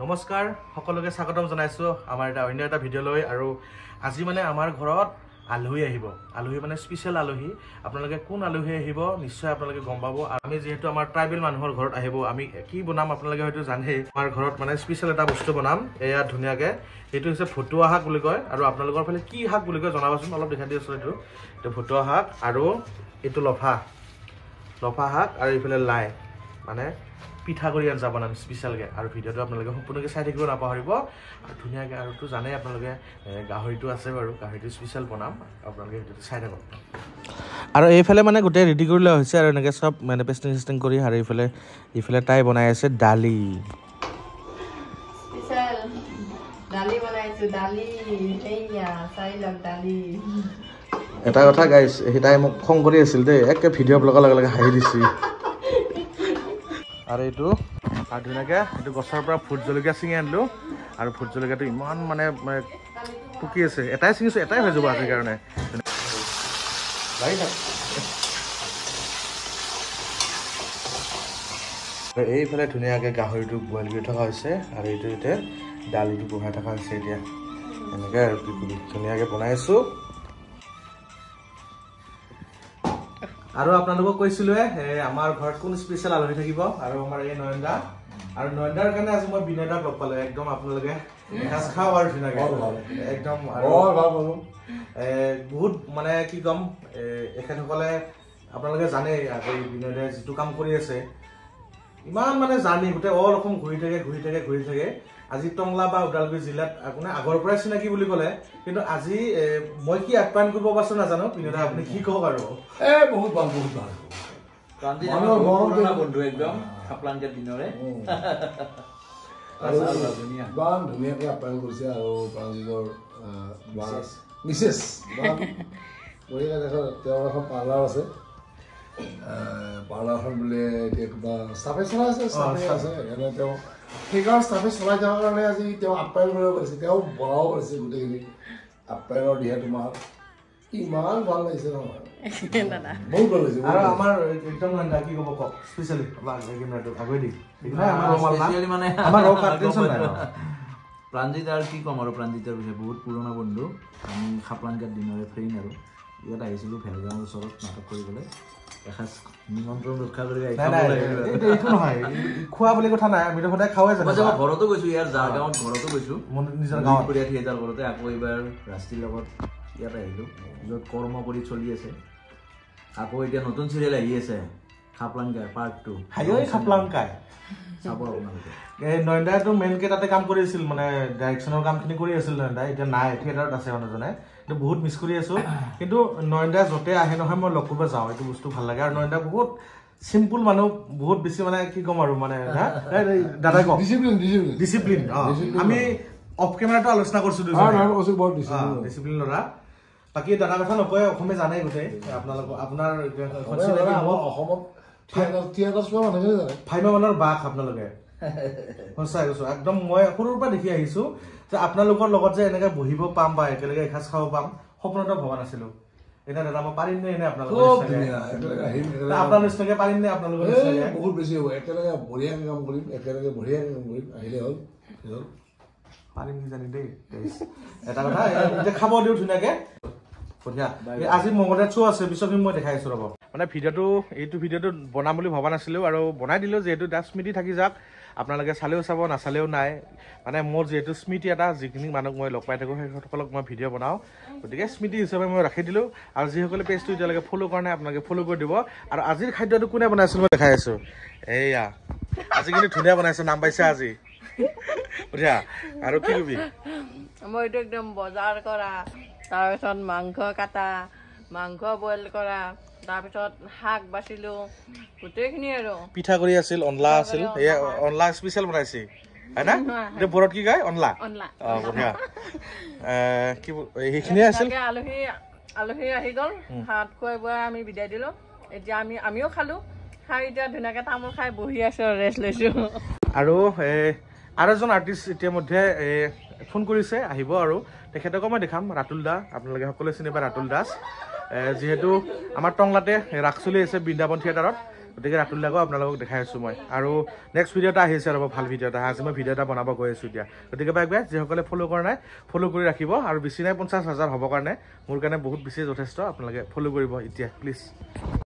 নমস্কাৰ সকলোকে স্বাগতম জনাইছো আমাৰ এটা অন্য এটা ভিডিঅ' লৈ আৰু আজি মানে আমাৰ ঘৰত আলহী আহিব আলহী মানে স্পেশাল আলহী আপোনালোকে কোন আলহী আহিব নিশ্চয় আপোনালোকে গম পাব আমি যেহেতু আমাৰ ট্ৰাইবেল মানুহৰ ঘৰত আহিব আমি কি বনাম আপোনালোকে হয়তো জানেই আমাৰ ঘৰত মানে স্পেশাল এটা বস্তু বনাম এয়া ধুনিয়াকে এটো হৈছে ভটুৱা শাক বুলি কয় আৰু আপোনালোকৰ ফালে কি শাক বুলি কয় জনাবচোন অলপ দেখাই দিছো এটো ভটুৱা শাক আৰু এটো লফা শাক আৰু ইফালে লাই মানে পিঠা কৰি আনজা বনাম স্পেশালকে আৰু ভিডিঅ'টো আপোনালোকে সম্পূৰ্ণকৈ চাই থাকিব নাপাহৰিব আৰু ধুনিয়াকৈ আৰু তো জানেই আপোনালোকে গাহৰিটো আছে বাৰু গাহৰিটো স্পেশাল বনাম আপোনালোকে ভিডিঅ'টো চাই থাকক আৰু এইফালে মানে গোটেই ৰেডি কৰি লোৱা হৈছে আৰু এনেকৈ সব মানে পেষ্টিং কৰি আৰু ইফালে তাই বনাই আছে দালি স্পেশাল দালি বনাইছো দালি এইয়া চাইলক দালি এটা কথা গাইছ তাই মোক খং কৰি আছিল দেই একে ভিডিঅ' ব্লগৰ লগে লগে হাঁহি দিছি আৰু এইটো আৰু ধুনীয়াকৈ এইটো গছৰ পৰা ভোট জলকীয়া ছিঙি আনিলোঁ আৰু ভোট জলকীয়াটো ইমান মানে পকি আছে এটাই ছিঙিছোঁ এটাই হৈ যাব আজিৰ কাৰণে এইফালে ধুনীয়াকৈ গাহৰিটো বইল কৰি থকা হৈছে আৰু এইটো এতিয়া দালিটো বহাই থকা হৈছে এতিয়া এনেকৈ আৰু কি কৰি ধুনীয়াকৈ বনাইছোঁ আৰু আপোনালোকক কৈছিলোৱে আমাৰ ঘৰত কোন স্পেশাল আলহী থাকিব আৰু আমাৰ এই নয়নদা আৰু নয়নদাৰ কাৰণে আজি মই বিনয়দাক লগ পালো একদম আপোনালোকে এসাঁজ খাওঁ আৰু ধুনীয়াকৈ একদম বহুত মানে কি ক'ম এখেতসকলে আপোনালোকে জানেই এই বিনয়দাই যিটো কাম কৰি আছে ইমান মানে জানি গোটেই অল অসম ঘূৰি থাকে আজি টংলা বা ওদালগুৰি জিলাত আপোনাৰ আগৰ পৰাই চিনাকি বুলি ক'লে কিন্তু আজি মই কি আপ্যায়ন কৰিব পাৰছো নাজানো বিনয়দা আপুনি কি কওক আৰু বহুত ভাল বন্ধু একদম খাপলাংকে দিনৰে ইমান ধুনীয়াকৈ আপ্যায়ন কৰিছে আৰু প্ৰাঞ্জিতৰ মিছেছ তেওঁৰ এখন পাৰ্লাৰ আছে পাৰ্লাৰখন বোলে এতিয়া কিবা ষ্টাফে চলাই আছে সেইকাৰণে তেওঁ সেইকাৰণে ষ্টাফে চলাই থকাৰ কাৰণে আজি তেওঁ আপ্যায়ন কৰিব পাৰিছে তেওঁ বনাব পাৰিছে গোটেইখিনি আপ্যায়নৰ দিহে তোমাৰ ইমান ভাল লাগিছে নহয় বহুত ভাল লাগিছে আৰু আমাৰ একদম কি ক'ব কওক স্পেচিয়েলি আগুৱাই দিম মানে প্ৰাঞ্জিত আৰু কি ক'ম আৰু প্ৰাঞ্জিতৰ বিষয়ে বহুত পুৰণা বন্ধু আমি খাপলাংকাৰ দিনৰে ফ্ৰেণ্ড আৰু ইয়াত আহিছিলোঁ ভেলগাঁৱৰ ওচৰত নাটক কৰিবলৈ এসাঁজ নিমন্ত্ৰণ ৰক্ষা কৰি খোৱা বুলি কথা নাই আমিতো সদায় খাওঁৱে জানো মই ঘৰতো গৈছোঁ ইয়াৰ যাৰ গাঁৱত ঘৰতো গৈছোঁ নিজৰ গাঁৱৰীয়া থিয়েটাৰ ঘৰতে আকৌ এইবাৰ ৰাষ্ট্ৰীৰ লগত ইয়াত আহিলোঁ য'ত কৰ্ম কৰি চলি আছে আকৌ এতিয়া নতুন চিৰিয়েল আহি আছে খাপলাংকাই পাৰ্ট 2 খাপলাংকাই চাব আপোনালোকে এই নয়নদাইতো মেইনকে তাতে কাম কৰি আছিল মানে ডাইৰেকশ্যনৰ কামখিনি কৰি আছিল নয়নদাই এতিয়া নাই থিয়েটাৰত আছে মানুহজনে কিন্তু বহুত মিছ কৰি আছো কিন্তু নয়নদা য'তে আহে নহয় মই লগ কৰিব যাওঁ এইটো বস্তু ভাল লাগে আৰু নয়নদা বহুত চিম্পুল মানুহ বহুত বেছি মানে কি ক'ম আৰু মানে দাদাই কওক ডিচিপ্লিন আমি অফ কেমেৰাটো আলোচনা কৰিছোঁ ডিচিপ্লিন ল'ৰা বাকী দাদাৰ কথা নকয় অসমে জানে গোটেই আপোনালোকৰ আপোনাৰ অসমত থিয়েটাৰ চোৱা মানুহে জানে ফাইমা মানৰ বাস আপোনালোকে সঁচাই কৈছো একদম মই সৰুৰ পৰা দেখি আহিছো যে আপোনালোকৰ লগত যে এনেকে বহিব পাম বা একেলগে এসাঁজ খাব পাম সপোনতো ভবা নাছিলো এতিয়া দাদা মই পাৰিম নে এনে আপোনালোকৰ নিচিনাকে পাৰিম নে আপোনালোকৰ বহুত বেছি হ'ব একেলগে বঢ়িয়াকৈ কাম কৰিম আহিলে হ'ল পাৰিম কি জানি দেই এটা কথা এতিয়া খাব দিওঁ ধুনীয়াকে আজি মংগলদৈত শ্ব' আছে পিছৰখিনি মই দেখাই আছো ৰ'ব মানে এইটো ভিডিঅ'টো বনাম বুলি ভবা নাছিলোঁ আৰু বনাই দিলোঁ যিহেতু তাত স্মৃতি থাকি যাওক আপোনালোকে চালেও চাব নাচালেও নাই মানে মোৰ যিহেতু স্মৃতি এটা যিখিনি মানুহক মই লগ পাই থাকোঁ সেইসকলক মই ভিডিঅ' বনাওঁ গতিকে স্মৃতি হিচাপে মই ৰাখি দিলোঁ আৰু যিসকলে পেজটো এতিয়ালৈকে ফ'ল' কৰা নাই আপোনালোকে ফ'ল' কৰি দিব আৰু আজিৰ খাদ্যটো কোনে বনাইছিল মই দেখাই আছোঁ এয়া আজি কিন্তু ধুনীয়া বনাইছে নাম পাইছে আজি বুঢ়িয়া আৰু কি কবি মইতো একদম বজাৰ কৰা তাৰপিছত মাংস কাটা মাংস বইল কৰা তাৰপিছত শাক বাচিলোঁ গোটেইখিনি আৰু পিঠা কৰি আছিল অনলা আছিল এয়া অনলা স্পেচিয়েল বনাইছে হয় না এতিয়া বৰত কি কয় অনলা বঢ়িয়া কি সেইখিনিয়ে আছিল আলহী আহি গ'ল ভাত খুৱাই বুৱাই আমি বিদায় দিলোঁ এতিয়া আমিও খালোঁ খাই এতিয়া ধুনীয়াকৈ তামোল খাই বহি আছোঁ ৰেষ্ট লৈছোঁ আৰু এজন আৰ্টিষ্ট ইতিমধ্যে ফোন কৰিছে আহিব আৰু তেখেতকো মই দেখাম ৰাতুল দা আপোনালোকে সকলোৱে চিনি পায় ৰাতুল দাস যিহেতু আমাৰ টংলাতে ৰাস চলি আছে বৃন্দাবন থিয়েটাৰত গতিকে ৰাতুলদাকো আপোনালোকক দেখাই আছোঁ মই আৰু নেক্সট ভিডিঅ' এটা আহিছে ৰ'ব ভাল ভিডিঅ' এটা আজি মই ভিডিঅ' এটা বনাব গৈ আছোঁ এতিয়া গতিকে বাই বাই যিসকলে ফ'ল' কৰা নাই ফ'ল' কৰি ৰাখিব আৰু বেছি নাই 50,000 হ'বৰ কাৰণে মোৰ কাৰণে বহুত বেছি যথেষ্ট আপোনালোকে ফ'ল' কৰিব এতিয়া প্লিজ